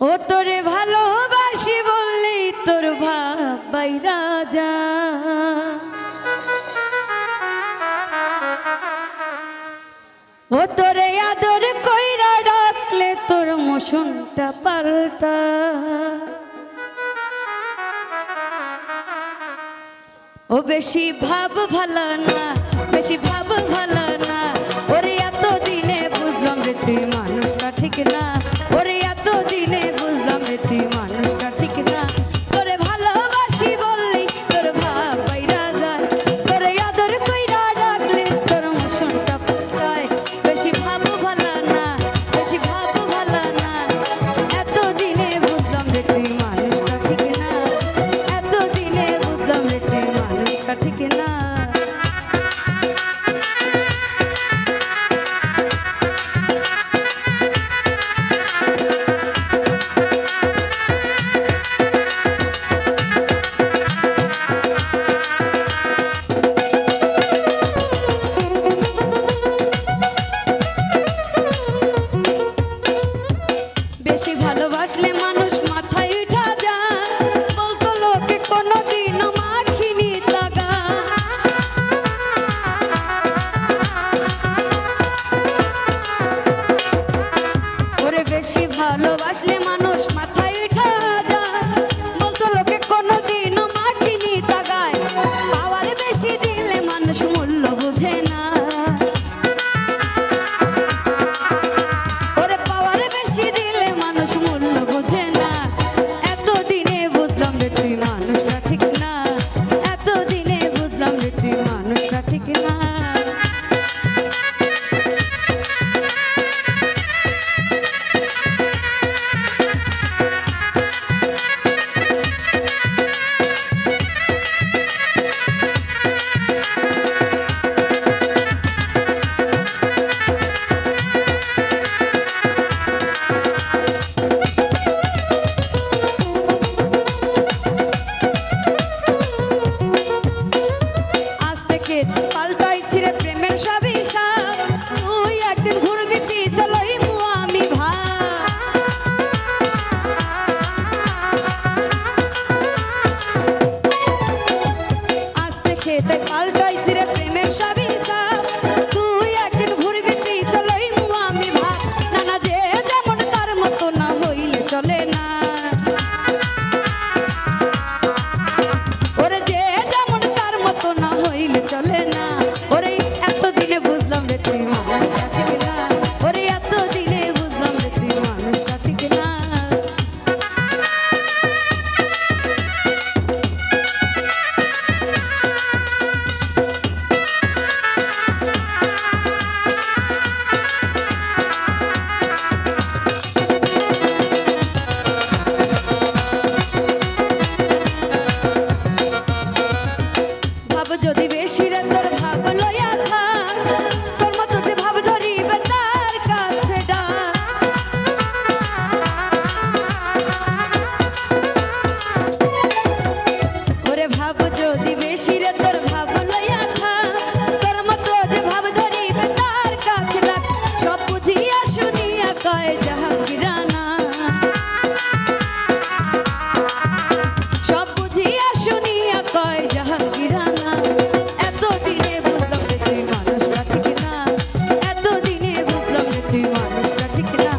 ও তোরে ভালোবাসি বললি তোর ভাব বাইরা যা, ও তোরে আদর কইরা ডাকলে তোর মোশনটা পাল্টা। ও বেশি ভাব ভালো না, বেশি ভাব ভালো না, ওরে এত দিনে বুঝলাম রে তুই মানুষটা ঠিক না, ওরে এত দিনে বুঝলাম রে তুই মানুষটা ঠিক না। তোরে ভালোবাসি বললি তোর ভাব বাইরা যায়, তোরে আদর কইরা ডাকলে তোর মোশনটা পাল্টায়। বেশি ভাব ভালো না, বেশি ভাব ভালো না, এত দিনে বুঝলাম রে তুই মানুষটা ঠিক না, এত দিনে বুঝলাম রে তুই মানুষটা ঠিক না। বেশি ভালোবাসলে মানুষ মাথায় উঠা যায়, বলতো লোকে কোনোদিনও মাখিনি লাগা। ওরে বেশি ভালোবাসলে মানুষ মাথায় উঠা যায়, বলতো লোকে কোনোদিনও মাখিনি লাগায়। পাওয়ার বেশি দিলে মানুষ মূল্য বুঝে না, ওরে পাওয়ার বেশি দিলে মানুষ মূল্য বোঝে না। এত দিনে বুঝলাম রে তুই মানুষটা ঠিক না, এত দিনে বুঝলাম রে তুই মানুষটা ঠিক না। আজ থেকে পাল্টাইছি রে প্রেমের সব হিসাব, তুই একদিন ঘুরবি পিছে লইমু আমি ভাব। আজ থেকে পাল্টাইছি রে প্রেমের সব হিসাব, তুই একদিন ঘুরবি পিছে লইমু আমি ভাব। না না যে যেমন তার মতো না হইলে চলে না, ওরে যে যেমন তার মতো না হইলে চলে না। ওরে এত দিনে বুঝলাম রে তুই মানুষটা ঠিক না, ওরে এত দিনে বুঝলাম রে তুই মানুষটা ঠিক না। ভাব যদি বেশি রে তোর ভাব লইয়া থাক, তোর মতো যে ভাব ধরিবে তার কাছে ডাক। ওরে ভাব যদি বেশি রে তোর ভাব লইয়া থাক, তোর মতো যে ভাব ধরিবে তার কাছে ডাক। সব বুঝিয়া শুনিয়া কয় জাহাঙ্গীরানা, সব বুঝিয়া শুনিয়া কয় জাহাঙ্গীরানা। এত দিনে বুঝলাম রে তুই মানুষটা ঠিক না, এত দিনে বুঝলাম রে তুই মানুষটা ঠিক না।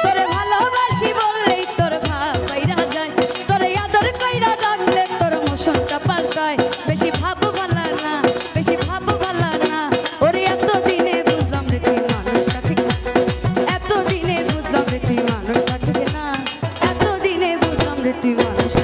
তোরে ভালোবাসি বললেই তোর ভাব বাইরা যায়, তোরে আদর কইরা ডাকলে তোর মোশনটা পাল্টায়। বেশি ভাব ভালো না, বেশি ভাব ভালো না, ওরে এত দিনে বুঝলাম রে তুই মানুষটা ঠিক না, এত দিনে বুঝলাম রে তুই মানুষটা ঠিক না, এত দিনে বুঝলাম রে তুই মানুষ